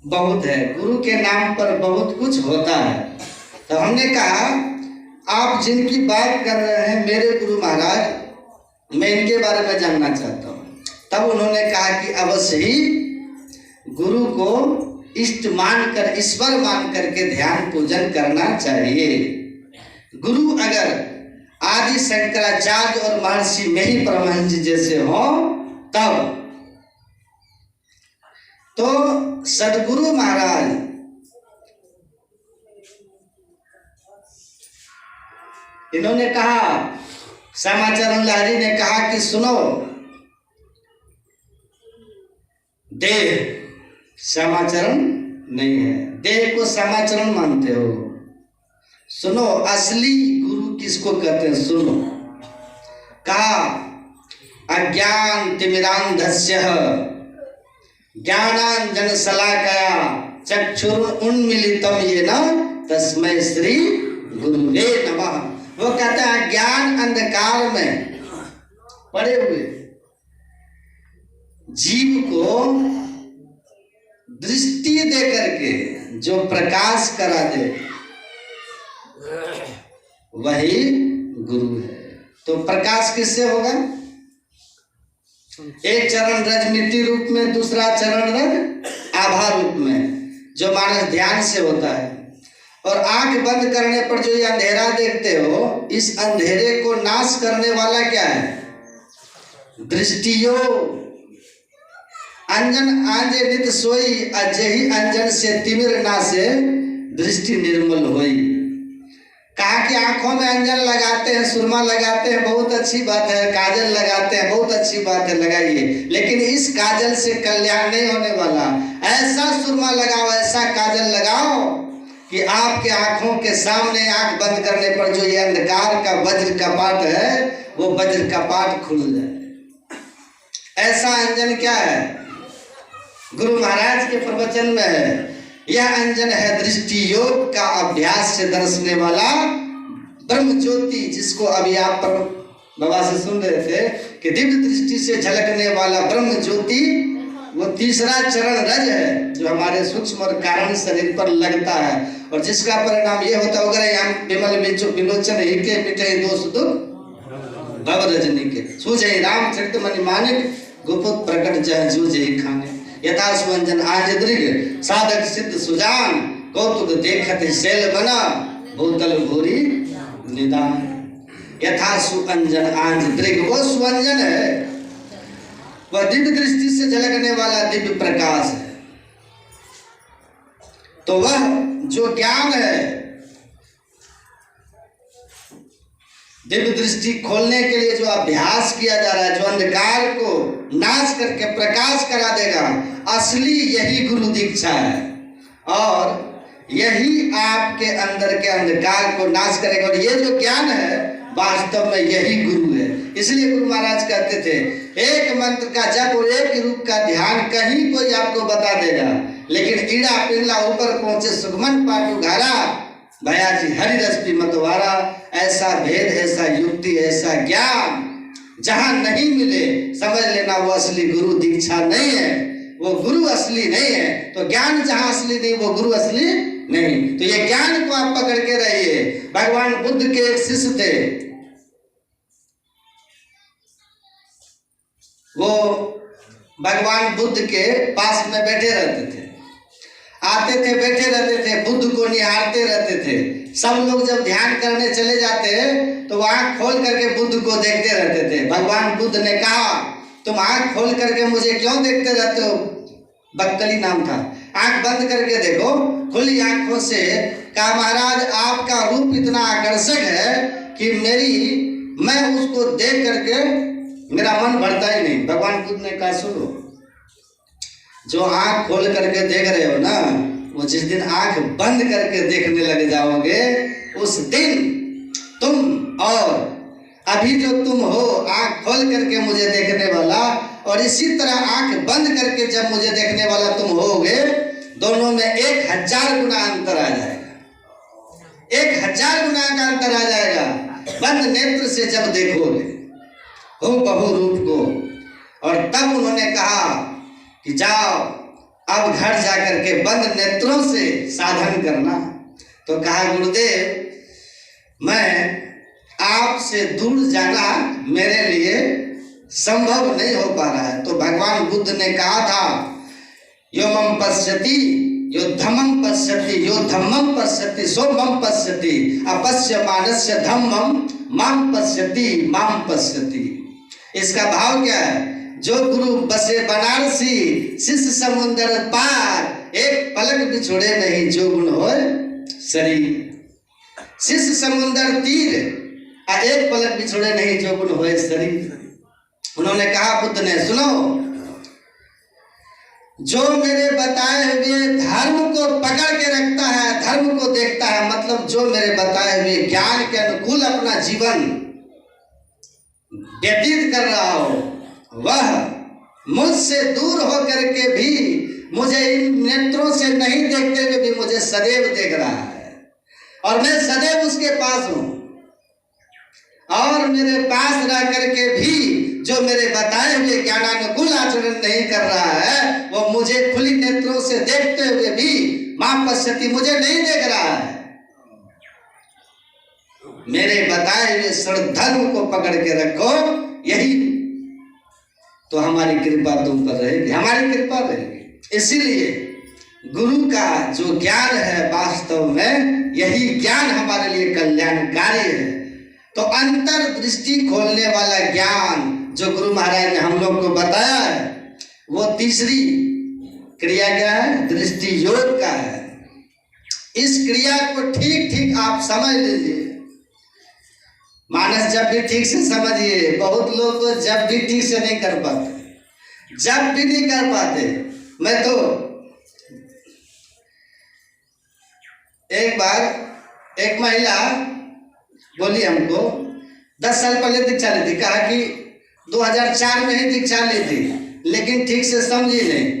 बहुत है, गुरु के नाम पर बहुत कुछ होता है। तो हमने कहा आप जिनकी बात कर रहे हैं मेरे गुरु महाराज, मैं इनके बारे में जानना चाहता हूँ। तब उन्होंने कहा कि अवश्य ही गुरु को इष्ट मानकर, ईश्वर मान करके ध्यान पूजन करना चाहिए। गुरु अगर आदि शंकराचार्य और महर्षि में ही परमहंस जी जैसे हो तब तो सदगुरु महाराज इन्होंने कहा, श्यामाचरण लाहिड़ी ने कहा कि सुनो, देह श्यामाचरण नहीं है, देह को श्यामाचरण मानते हो। सुनो असली गुरु किसको कहते हैं, सुनो। कहा अज्ञान तिमिरांधस्य ज्ञानांजन शलाकया चक्षुरुन्मीलितं येन तस्मै श्री गुरुवे नमः। वो कहता है ज्ञान अंधकार में पड़े हुए जीव को दृष्टि दे करके जो प्रकाश करा दे वही गुरु है। तो प्रकाश किससे होगा? एक चरण रज मिट्टी रूप में, दूसरा चरण रज आभा रूप में, जो मानस ध्यान से होता है। और आंख बंद करने पर जो ये अंधेरा देखते हो, इस अंधेरे को नाश करने वाला क्या है? दृष्टियो। अंजन आंजे नित सोई, अजहि अंजन से तिमिर नासे दृष्टि निर्मल होई। कहा कि आंखों में अंजन लगाते हैं, सुरमा लगाते हैं, बहुत अच्छी बात है, काजल लगाते हैं, बहुत अच्छी बात है, लगाइए, लेकिन इस काजल से कल्याण नहीं होने वाला। ऐसा सुरमा लगाओ, ऐसा काजल लगाओ कि आपके आंखों के सामने आंख बंद करने पर जो ये अंधकार का वज्र कपाट है वो वज्र कपाट खुल जाए। ऐसा अंजन क्या है? गुरु महाराज के प्रवचन में है, यह अंजन है दृष्टि योग का अभ्यास से दर्शने वाला ब्रह्म ज्योति, जिसको अभी आप पर बाबा से सुन रहे थे कि दिव्य दृष्टि से झलकने वाला ब्रह्म ज्योति, वो तीसरा चरण रज है जो हमारे सूक्ष्म और कारण शरीर पर लगता है, और जिसका परिणाम ये होता होगा विमल विलोचन ही के मिटे दोष दुख भव रजनी के सूझे राम चरित मणि मानिक गुप्त प्रकट जह जूझे खाने। यथा सुअंजन आज दृग साधक सिद्ध सुजान कौतुक देखत शैल बना भूतल भूरी निदान। यथा सुअंजन आज दृग, वो सुअंजन है, वह दिव्य दृष्टि से झलकने वाला दिव्य प्रकाश है। तो वह जो ज्ञान है, दिव्य दृष्टि खोलने के लिए जो अभ्यास किया जा रहा है, जो अंधकार को नाश करके प्रकाश करा देगा, असली यही गुरु दीक्षा है, और यही आपके अंदर के अंधकार को नाश करेगा। और ये जो ज्ञान है वास्तव में यही गुरु है। इसलिए गुरु महाराज कहते थे, एक मंत्र का जप और एक रूप का ध्यान कहीं कोई आपको बता देगा, लेकिन ईड़ा पिंगला ऊपर पहुंचे सुगमन पाटू घारा भया जी हरि रस मतवारा। ऐसा भेद, ऐसा युक्ति, ऐसा ज्ञान जहां नहीं मिले, समझ लेना वो असली गुरु दीक्षा नहीं है, वो गुरु असली नहीं है। तो ज्ञान जहां असली नहीं, वो गुरु असली नहीं। तो ये ज्ञान को आप पकड़ के रहिए। भगवान बुद्ध के एक शिष्य थे, वो भगवान बुद्ध के पास में बैठे रहते थे, आते थे, बैठे रहते थे, बुद्ध को निहारते रहते थे। सब लोग जब ध्यान करने चले जाते तो आंख खोल करके बुद्ध को देखते रहते थे। भगवान बुद्ध ने कहा, तुम आंख खोल करके मुझे क्यों देखते रहते हो? बक्कली नाम था। आंख बंद करके देखो, खुली आंखों से। कहा महाराज आपका रूप इतना आकर्षक है कि मैं उसको देख करके मेरा मन भरता ही नहीं। भगवान बुद्ध ने कहा सुनो, जो आंख खोल करके देख रहे हो ना, वो जिस दिन आंख बंद करके देखने लग जाओगे, उस दिन तुम और अभी जो तुम हो आंख खोल करके मुझे देखने वाला, और इसी तरह आंख बंद करके जब मुझे देखने वाला तुम होगे, दोनों में 1000 गुना अंतर आ जाएगा। 1000 गुना का अंतर आ जाएगा बंद नेत्र से जब देखोगे हो बहु रूप को। और तब उन्होंने कहा कि जाओ अब घर जाकर के बंद नेत्रों से साधन करना। तो कहा गुरुदेव, मैं आपसे दूर जाना मेरे लिए संभव नहीं हो पा रहा है। तो भगवान बुद्ध ने कहा था, यो मम पश्यति यो धम्मम पश्यति यो धम्मम पश्यति सो मम पश्यति अपश्य मानस्य धम्मम माम पश्यति माम पश्यति। इसका भाव क्या है? जो गुरु बसे बनारसी शिष्य समुंदर पार, एक पलक भी छोड़े नहीं जो गुण होए शरीर। शिष्य समुंदर तीर, एक पलक भी छोड़े नहीं जो गुण होए शरीर। उन्होंने कहा बुद्ध ने, सुनो, जो मेरे बताए हुए धर्म को पकड़ के रखता है, धर्म को देखता है, मतलब जो मेरे बताए हुए ज्ञान के अनुकूल अपना जीवन व्यतीत कर रहा हो, वह मुझसे दूर होकर के भी मुझे इन नेत्रों से नहीं देखते हुए भी मुझे सदैव देख रहा है, और मैं सदैव उसके पास हूं। और मेरे पास रह करके भी जो मेरे बताए हुए ज्ञानानुकूल आचरण नहीं कर रहा है, वो मुझे खुली नेत्रों से देखते हुए भी मां पश्यति मुझे नहीं देख रहा है। मेरे बताए हुए धर्म को पकड़ के रखो, यही तो हमारी कृपा तुम पर रहेगी, हमारी कृपा रहेगी। इसीलिए गुरु का जो ज्ञान है वास्तव में यही ज्ञान हमारे लिए कल्याणकारी है। तो अंतर दृष्टि खोलने वाला ज्ञान जो गुरु महाराज ने हम लोग को बताया है, वो तीसरी क्रिया क्या है? दृष्टि योग का है। इस क्रिया को ठीक ठीक आप समझ लीजिए। मानस जब भी ठीक से समझिए, बहुत लोग तो जब भी ठीक से नहीं कर पाते, जब भी नहीं कर पाते। मैं तो एक बार एक महिला बोली हमको, 10 साल पहले दीक्षा ली थी, कहा कि 2004 में ही दीक्षा ली थी, लेकिन ठीक से समझी नहीं।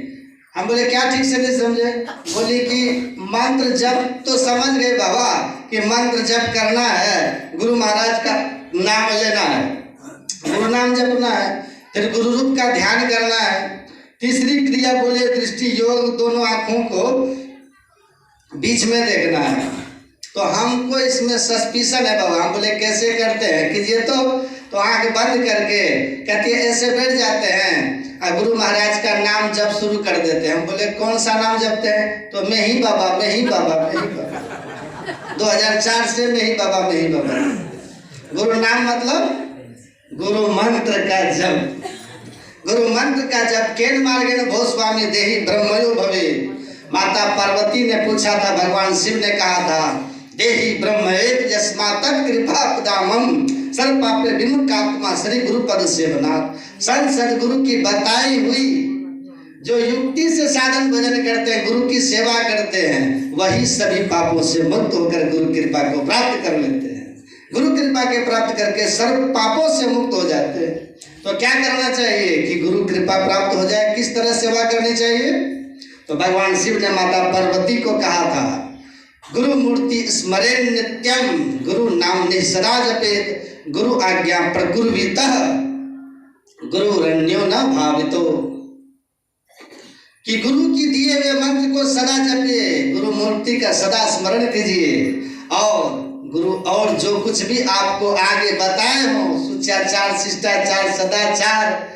हम बोले क्या ठीक से नहीं समझे? बोली कि मंत्र जप तो समझ गए बाबा कि मंत्र जप करना है, गुरु महाराज का नाम लेना है, गुरु नाम जपना है, फिर गुरु रूप का ध्यान करना है। तीसरी क्रिया बोले दृष्टि योग, दोनों आंखों को बीच में देखना है। तो हमको इसमें सस्पिशन है बाबा। हम बोले कैसे करते हैं? कीजिए तो आंख बंद करके कहती है ऐसे बैठ जाते हैं और गुरु महाराज का नाम जप शुरू कर देते हैं। हम बोले कौन सा नाम जपते हैं? तो मैं ही बाबा, मैं ही बाबा, मैं ही बाबा। 2004 से मैं ही बाबा, मैं ही बाबा। गुरु नाम मतलब गुरु मंत्र का जप, गुरु मंत्र का जप। केन मार्गेण भो स्वामी देहि ब्रह्मयो भवे। माता पार्वती ने पूछा था, भगवान शिव ने कहा था देहि ब्रह्म एक यस्मा तत्कृपा पदामम सर्व पापे विमुक्तात्मा श्री गुरु पद सेवनाथ। संत सदगुरु की बताई हुई जो युक्ति से साधन भजन करते हैं, गुरु की सेवा करते हैं, वही सभी पापों से मुक्त होकर गुरु कृपा को प्राप्त कर लेते हैं। गुरु कृपा के प्राप्त करके सर्व पापों से मुक्त हो जाते हैं। तो क्या करना चाहिए कि गुरु कृपा प्राप्त हो जाए? किस तरह सेवा करनी चाहिए? तो भगवान शिव ने माता पार्वती को कहा था, गुरु मूर्ति स्मरेण नित्यम गुरु नाम निसरा जपेत गुरु आज्ञा प्रकुर्वितः गुरु रण्यो न भावितो। कि गुरु की दिए हुए मंत्र को सदा जपिए, गुरु मूर्ति का सदा स्मरण कीजिए, और गुरु और जो कुछ भी आपको आगे बताए हो, सुचाचार, शिष्टाचार, सदाचार,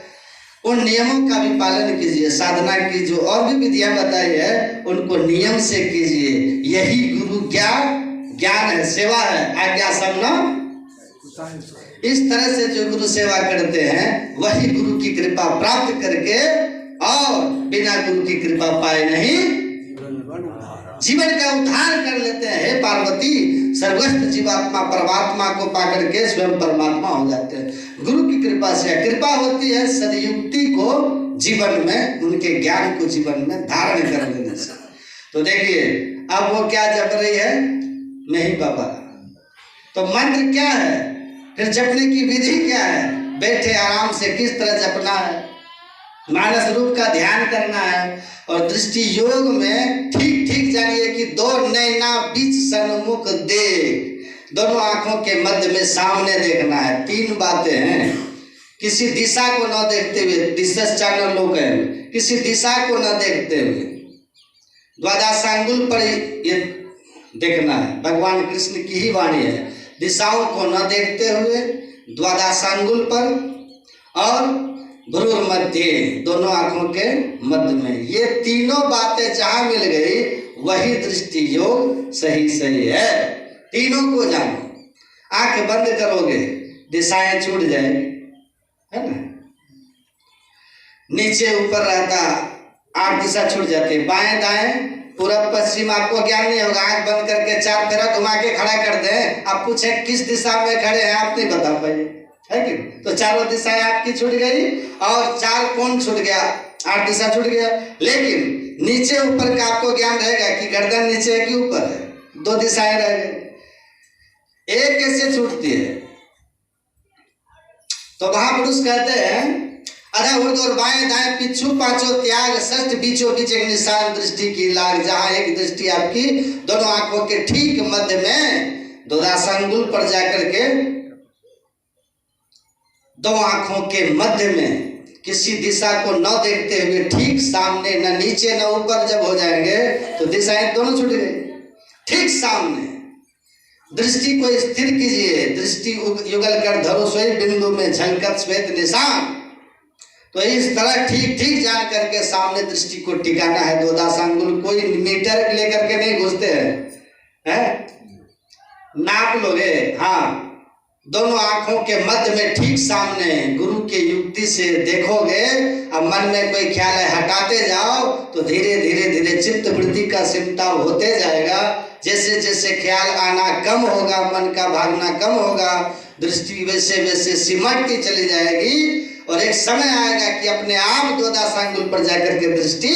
उन नियमों का भी पालन कीजिए। साधना की जो और भी विधियां बताई है उनको नियम से कीजिए। यही गुरु ज्ञान है, सेवा है, आज्ञा सबना। इस तरह से जो गुरु सेवा करते हैं वही गुरु की कृपा प्राप्त करके और बिना गुरु की कृपा पाए नहीं जीवन का उद्धार कर लेते हैं। हे पार्वती, सर्वस्थ जीवात्मा परमात्मा को पाकर के स्वयं परमात्मा हो जाते हैं। गुरु की कृपा से कृपा होती है सदयुक्ति को जीवन में, उनके ज्ञान को जीवन में धारण कर लेने से। तो देखिए अब वो क्या जप रही है, नहीं बाबा। तो मंत्र क्या है, फिर जपने की विधि क्या है, बैठे आराम से किस तरह जपना है, मानस रूप का ध्यान करना है। और दृष्टि योग में ठीक ठीक जानिए कि दो नैना बीच सन्मुख देख, दोनों आंखों के मध्य में सामने देखना है। तीन बातें हैं, किसी दिशा को न देखते हुए, दिशाचानक लोग हैं, किसी दिशा को न देखते हुए द्वादशांगुल पर ये देखना है। भगवान कृष्ण की ही वाणी है, दिशाओं को न देखते हुए द्वादशांगुल पर और भ्रूर मध्य, दोनों आंखों के मध्य में। ये तीनों बातें जहां मिल गई वही दृष्टि योग सही सही है। तीनों को जानो, आंख बंद करोगे दिशाएं छूट जाएगी, है ना। नीचे ऊपर रहता 8 दिशा छूट जाती है, बाएं दाएं पूरब पश्चिम आपको ज्ञान नहीं होगा। आंख बंद करके 4 फेरा घुमा के खड़ा कर दें, आप पूछे किस दिशा में खड़े हैं, आप नहीं बता पाए, है कि? तो चारों दिशाएं आपकी छूट गई और 4 कोण छूट गया, 8 दिशा छूट गया। लेकिन नीचे ऊपर का आपको ज्ञान रहेगा कि गर्दन नीचे है कि ऊपर है, 2 दिशाएं रह गई। एक कैसे छूटती है? तो महापुरुष कहते हैं अधा उर्द और बाएं दाएं पिछू पांचों त्याग, षष्ठ बीचों बीच एक निशान दृष्टि की लाग। जहां एक दृष्टि आपकी दोनों आंखों के ठीक मध्य में द्वादशांगुल पर जाकर के, दो आंखों के मध्य में किसी दिशा को न देखते हुए ठीक सामने, न नीचे न ऊपर जब हो जाएंगे तो दिशाएं दोनों छूट गई। ठीक सामने दृष्टि को स्थिर कीजिए, दृष्टि युगल कर धरो सोई बिंदु में झलकत श्वेत निशान। तो इस तरह ठीक ठीक जान करके सामने दृष्टि को टिकाना है। द्वादशांगुल कोई मीटर लेकर के नहीं घुसते हैं, नाप लोगे, हाँ, दोनों आंखों के मध्य में ठीक सामने गुरु के युक्ति से देखोगे। अब मन में कोई ख्याल है हटाते जाओ तो धीरे धीरे धीरे चित्त वृत्ति का सिमटाव होते जाएगा। जैसे जैसे ख्याल आना कम होगा, मन का भागना कम होगा, दृष्टि वैसे वैसे सिमटती चली जाएगी। और एक समय आएगा कि अपने आप द्वादशांगुल पर जाकर के दृष्टि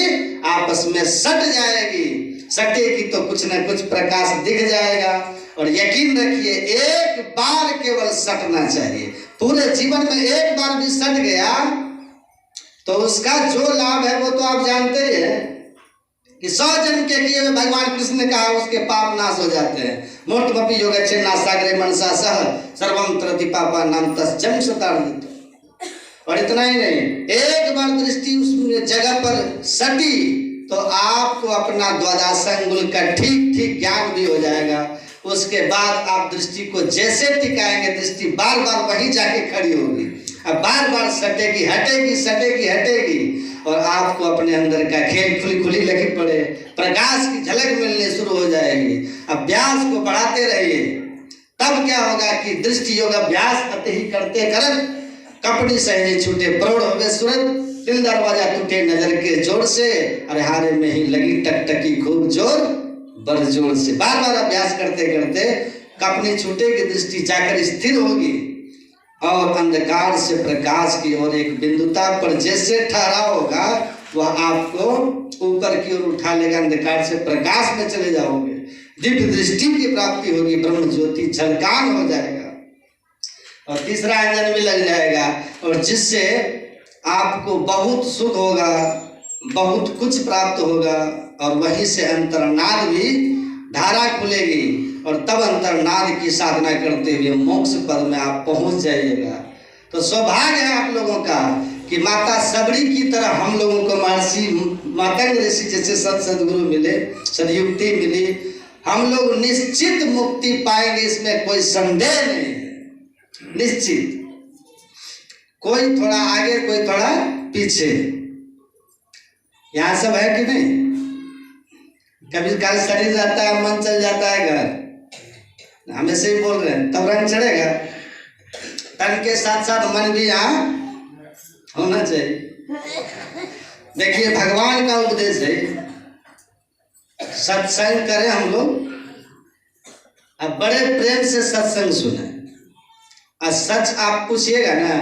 आपस में सट जाएगी। सटेगी तो कुछ न कुछ प्रकाश दिख जाएगा। और यकीन रखिए एक बार केवल सटना चाहिए, पूरे जीवन में एक बार भी सट गया तो उसका जो लाभ है वो तो आप जानते ही हैं कि 100 जन्म के किए हुए भगवान कृष्ण ने कहा उसके पाप नाश हो जाते हैं। मोटमपि योगच्छिन्ना सागरे मनसा सह सर्वम तरति पापा नाम तस् जन्म शतार्जित। और इतना ही नहीं, एक बार दृष्टि उस जगह पर सटी तो आपको अपना द्वादशांगुल का ठीक ठीक ज्ञान भी हो जाएगा। उसके बाद आप दृष्टि को जैसे टिकाएंगे दृष्टि बार बार वहीं जाके खड़ी होगी, अब बार बार सटेगी हटेगी, सटेगी हटेगी, और आपको अपने अंदर का खेल खुली खुली लगी पड़े, प्रकाश की झलक मिलने शुरू हो जाएगी। अभ्यास को बढ़ाते रहिए, तब क्या होगा कि दृष्टि योग अभ्यास अति ही करते करत कपड़ी सहजे छूटे प्रौढ़ होवे सूरत, दिल दरवाजा टूटे नजर के जोर से, अरे हारे में ही लगी टकटकी खूब जोर बर जोर से। बार बार अभ्यास करते करते कपड़ी छूटेगी, दृष्टि जाकर स्थिर होगी और अंधकार से प्रकाश की ओर एक बिंदुता पर जैसे ठहराव होगा वह आपको ऊपर की ओर उठा लेगा, अंधकार से प्रकाश में चले जाओगे, दिव्य दृष्टि की प्राप्ति होगी, ब्रह्म ज्योति झलकान हो जाएगा और तीसरा अंजन भी लग जाएगा, और जिससे आपको बहुत सुख होगा, बहुत कुछ प्राप्त होगा। और वहीं से अंतर्नाद भी धारा खुलेगी और तब अंतर्नाद की साधना करते हुए मोक्ष पद में आप पहुंच जाइएगा। तो सौभाग्य है आप लोगों का कि माता सबरी की तरह हम लोगों को महर्षि मातंग ऋषि जैसे सदगुरु मिले, सदयुक्ति मिली, हम लोग निश्चित मुक्ति पाएंगे, इसमें कोई संदेह नहीं है। निश्चित, कोई थोड़ा आगे कोई थोड़ा पीछे, यहां सब है कि नहीं? कभी कल शरीर रहता है मन चल जाता है घर, हमेशा ही बोल रहे हैं, तब रंग चढ़ेगा। तन के साथ साथ मन भी यहाँ होना चाहिए। देखिए भगवान का उपदेश है, सत्संग करें हम लोग, अब बड़े प्रेम से सत्संग सुने। और सच आप पूछिएगा ना,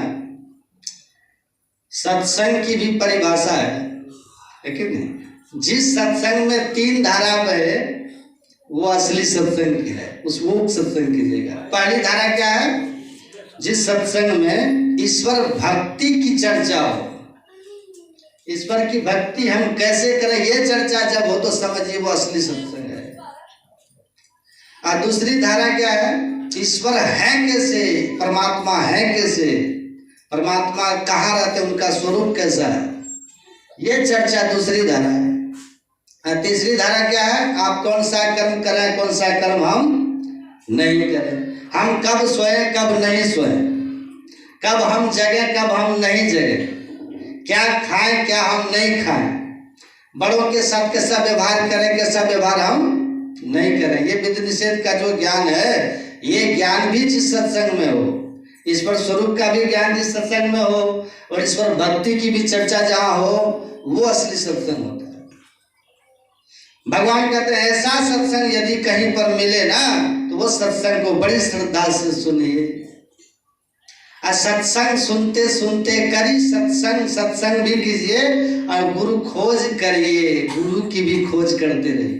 सत्संग की भी परिभाषा है कि नहीं? जिस सत्संग में 3 धारा बहे वो असली सत्संग की है, उस मुक्त सत्संग की जगह। पहली धारा क्या है? जिस सत्संग में ईश्वर भक्ति की चर्चा हो, ईश्वर की भक्ति हम कैसे करें ये चर्चा जब हो तो समझिए वो असली सत्संग है। और दूसरी धारा क्या है? ईश्वर है कैसे, परमात्मा है कैसे, परमात्मा कहाँ रहते, उनका स्वरूप कैसा है, ये चर्चा दूसरी धारा है। और तीसरी धारा क्या है? आप कौन सा कर्म करें, कौन सा कर्म हम नहीं करें, हम कब सोएं कब नहीं सोएं, कब हम जगें कब हम नहीं जगें, क्या खाएं क्या हम नहीं खाएं, बड़ों के साथ कैसा व्यवहार करें कैसा व्यवहार हम नहीं करें। ये विधि निषेध का जो ज्ञान है, ये ज्ञान भी जिस सत्संग में हो, ईश्वर स्वरूप का भी ज्ञान जिस सत्संग में हो, और ईश्वर भक्ति की भी चर्चा जहाँ हो, वो असली सत्संग होता है। भगवान कहते हैं ऐसा सत्संग यदि कहीं पर मिले ना तो वो सत्संग को बड़ी श्रद्धा से सुनिए। और सत्संग सुनते सुनते करी सत्संग, सत्संग भी कीजिए और गुरु खोज करिए, गुरु की भी खोज करते रहिए।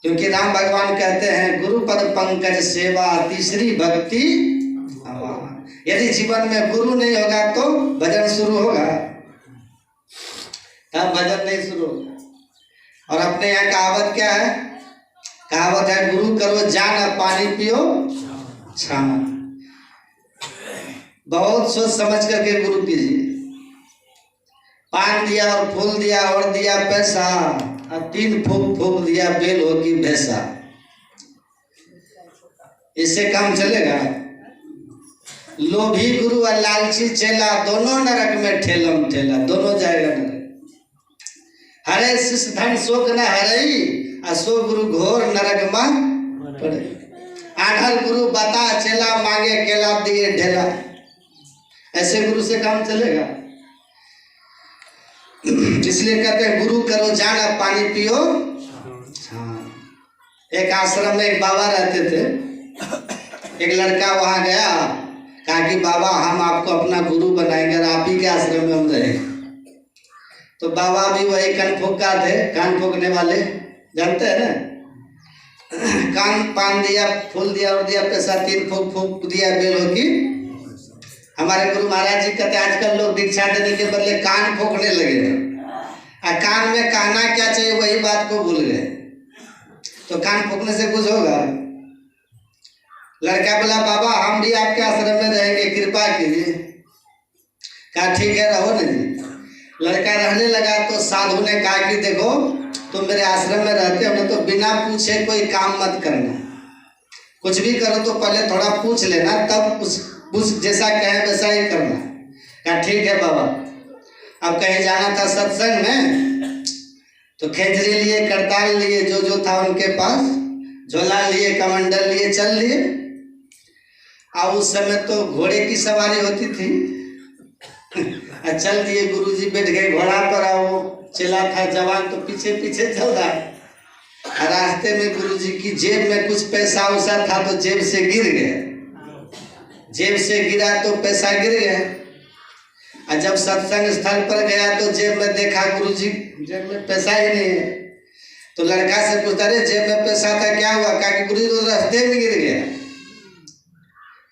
क्योंकि राम भगवान कहते हैं गुरु पद पंकज सेवा तीसरी भक्ति आवाहन। यदि जीवन में गुरु नहीं होगा तो भजन शुरू होगा, तब भजन नहीं शुरू होगा। और अपने यहाँ कहावत क्या है? कहावत है गुरु करो जान पानी पियो छान। बहुत सोच समझ करके गुरु कीजिए। पान दिया और फूल दिया और दिया पैसा, और 3 फूक फूक दिया बेल होगी भैंसा, इससे काम चलेगा? लोभी गुरु और लालची चेला, दोनों नरक में ठेलम ठेला, दोनों जाएगा नरक। हरे शिष धन शोक न हरई, असो गुरु घोर नरक में पड़े। आढ़ल गुरु बता चेला, मांगे केला दिए ढेला। ऐसे गुरु से काम चलेगा? इसलिए कहते हैं गुरु करो जान पानी पियो। हाँ, एक आश्रम में एक बाबा रहते थे। एक लड़का वहां गया, कहा कि बाबा हम आपको अपना गुरु बनाएंगे और आप ही के आश्रम में हम रहेंगे। तो बाबा भी वही कान फूका थे, कान फूकने वाले, जानते हैं ना, कान पान दिया फूल दिया और दिया पैसा, 3 फूक फूक दिया बेल होगी। हमारे गुरु महाराज जी कहते हैं आजकल लोग दीक्षा देने के बदले कान फूकने लगे हैं, कान में कहना क्या चाहिए वही बात को भूल गए। तो कान फूकने से कुछ होगा? लड़का बोला बाबा हम भी आपके आश्रम में रहेंगे, कृपा कीजिए। कहा ठीक है रहो ना जी। लड़का रहने लगा तो साधु ने कहा कि देखो तुम मेरे आश्रम में रहते हो ना, तो बिना पूछे कोई काम मत करना, कुछ भी करो तो पहले थोड़ा पूछ लेना, तब कुछ जैसा कहे वैसा ही करना। कहा ठीक है बाबा। अब कहीं जाना था सत्संग में, तो खेजरी लिए, करताल लिए, जो था उनके पास, झोला लिए, कमंडल लिए, चल लिए। और उस समय तो घोड़े की सवारी होती थी। चल दिए, गुरुजी बैठ गए घोड़ा पर, वो चला था जवान तो पीछे पीछे चल रहा है। रास्ते में गुरुजी की जेब में कुछ पैसा उसा था तो जेब से गिर गया, जेब से गिरा तो पैसा गिर गया। और जब सत्संग स्थल पर गया तो जेब में देखा गुरुजी जेब में पैसा ही नहीं है। तो लड़का से पूछता अरे जेब में पैसा था क्या हुआ? कहा कि गुरुजी तो रास्ते में गिर गया।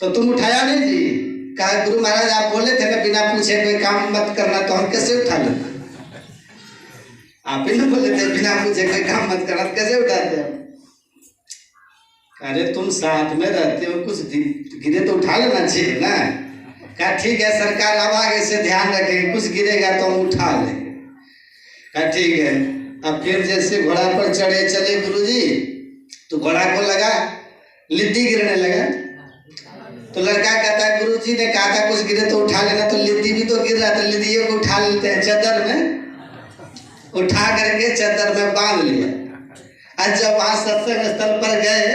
तो तुम उठाया नहीं जी? कहा गुरु महाराज आप बोले थे ना बिना पूछे कोई काम मत करना, तो हम कैसे उठा लेते? आप ही ना बोले थे बिना पूछे कोई काम मत करना, कैसे उठाते हैं? अरे तुम साथ में रहते हो, कुछ गिरे तो उठा लेना चाहिए ना। कहा ठीक है सरकार, अब आगे से ध्यान रखेंगे, कुछ गिरेगा तो हम उठा लेंगे। कहा ठीक है। अब फिर जैसे घोड़ा पर चढ़े चले गुरुजी, तो घोड़ा को लगा लिद्दी गिरने लगा। तो लड़का कहता है गुरुजी ने कहा था कुछ गिरे तो उठा लेना, तो लिद्दी भी तो गिर रहा था, लिद्दियों को उठा लेते हैं। चादर में उठा करके चादर में बांध लिया। आज जब वहां सत्संग स्थल पर गए,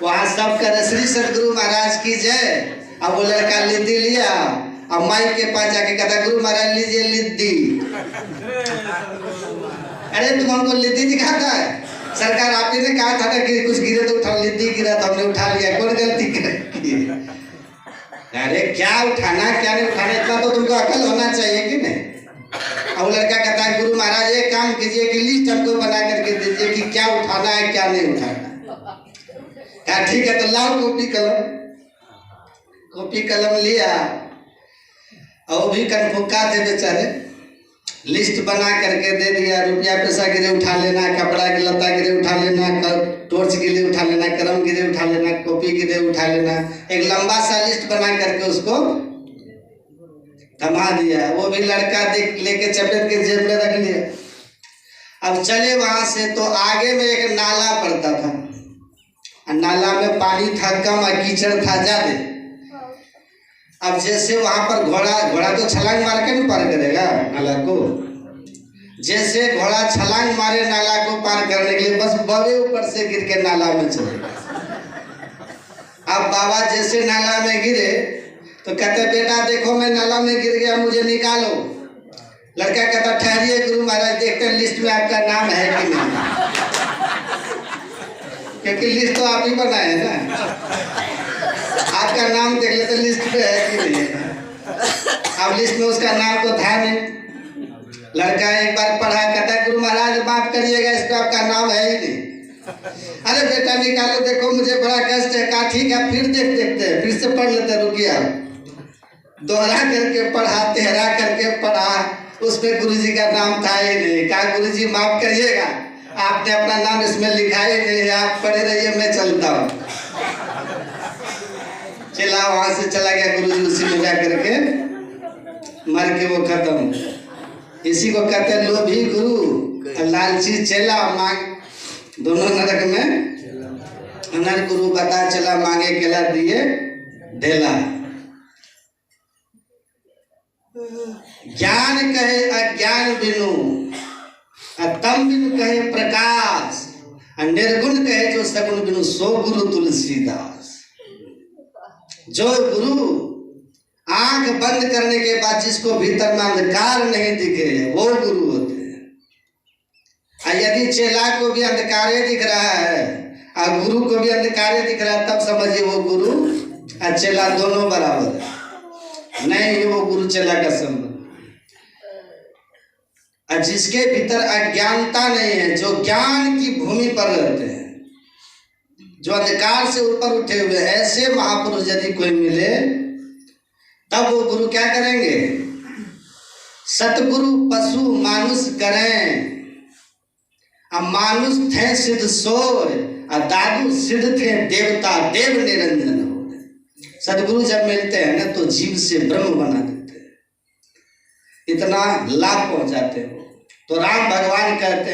वहां सब कर श्री सदगुरु महाराज की जय। अब वो लड़का लिद्दी लिया, अब माई के पास जाके कहता गुरु महाराज लीजिए लिद्दी। अरे तुम हमको लिद्दी दिखाता है? सरकार आप ही ने कहा था ना कि कुछ गिरे तो उठा, लिद्दी गिरा तो हमने उठा लिया, कौन गलती की? अरे क्या उठाना क्या नहीं उठाना, इतना तो तुमको अकल होना चाहिए कि नहीं। अब वो लड़का कहता है गुरु महाराज एक काम कीजिए कि लिस्ट हमको बना करके दीजिए कि क्या उठाना है क्या नहीं उठाना। क्या ठीक है, तो लाओ कॉपी कलम। कॉपी कलम लिया और वो भी कनफुक्का थे बेचारे, लिस्ट बना करके दे दिया। रुपया पैसा के लिए उठा लेना, कपड़ा के लता के लिए उठा लेना, टॉर्च के लिए उठा लेना, कलम के लिए उठा लेना, कॉपी के लिए उठा लेना। एक लंबा सा लिस्ट बना करके उसको थमा दिया। वो भी लड़का देख लेके चपेट के जेब में रख लिया। अब चले वहां से, तो आगे में एक नाला पड़ता था, नाला में पानी था कम और कीचड़ था ज्यादा। अब जैसे वहां पर घोड़ा तो छलांग मार के नहीं पार करेगा नाला को। जैसे घोड़ा छलांग मारे नाला को पार करने के लिए, बस बवे ऊपर से गिर के नाला में चले। अब बाबा जैसे नाला में गिरे तो कहते बेटा देखो मैं नाला में गिर गया, मुझे निकालो। लड़का कहता ठहरिए गुरु महाराज, देखते हैं लिस्ट में आपका नाम है कि नहीं, क्योंकि लिस्ट तो आप ही बनाए ना। आपका नाम देख लेते लिस्ट में है कि नहीं। अब लिस्ट में उसका नाम तो था नहीं। लड़का एक बार पढ़ा, कहता गुरु महाराज माफ करिएगा, इस पर आपका नाम है ही नहीं। अरे बेटा निकालो, देखो मुझे बड़ा कष्ट है। कहा ठीक है, फिर देखते हैं, फिर से पढ़ लेते, रुकिए। दोहरा करके पढ़ा, तेहरा करके पढ़ा, उसमें गुरुजी का नाम था ही नहीं। कहा गुरुजी माफ करिएगा, आपने अपना नाम इसमें लिखा ही नहीं, आप पढ़े रहिए, मैं चलता हूँ। चला वहां से चला गया, गुरुजी उसी में जा करके मर के वो खत्म। इसी को कहते हैं लोभी गुरु लालची चेला, मांग दोनों नरक में। नर गुरु बता चला, मांगे केला दिए ढेला। ज्ञान कहे अज्ञान बिनु, तम बिनु कहे प्रकाश, निर्गुण कहे जो सगुण बिनु, सो गुरु तुलसीदास। जो गुरु आंख बंद करने के बाद जिसको भीतर में अंधकार नहीं दिखे, वो गुरु होते हैं। यदि चेला को भी अंधकार दिख रहा है और गुरु को भी अंधकार दिख रहा है, तब समझिए वो गुरु और चेला दोनों बराबर है। नहीं, वो गुरु चेला का संबंध। और जिसके भीतर अज्ञानता नहीं है, जो ज्ञान की भूमि पर रहते हैं, जो अंधकार से ऊपर उठे हुए, ऐसे महापुरुष यदि कोई मिले, तब वो गुरु क्या करेंगे? सतगुरु पशु मानुष करें। अब मानुष थे सिद्ध सोय, और दादू सिद्ध थे देवता देव निरंजन हो। सदगुरु जब मिलते हैं ना, तो जीव से ब्रह्म बना देते हैं, इतना लाभ पहुंचाते हैं। तो राम भगवान कहते हैं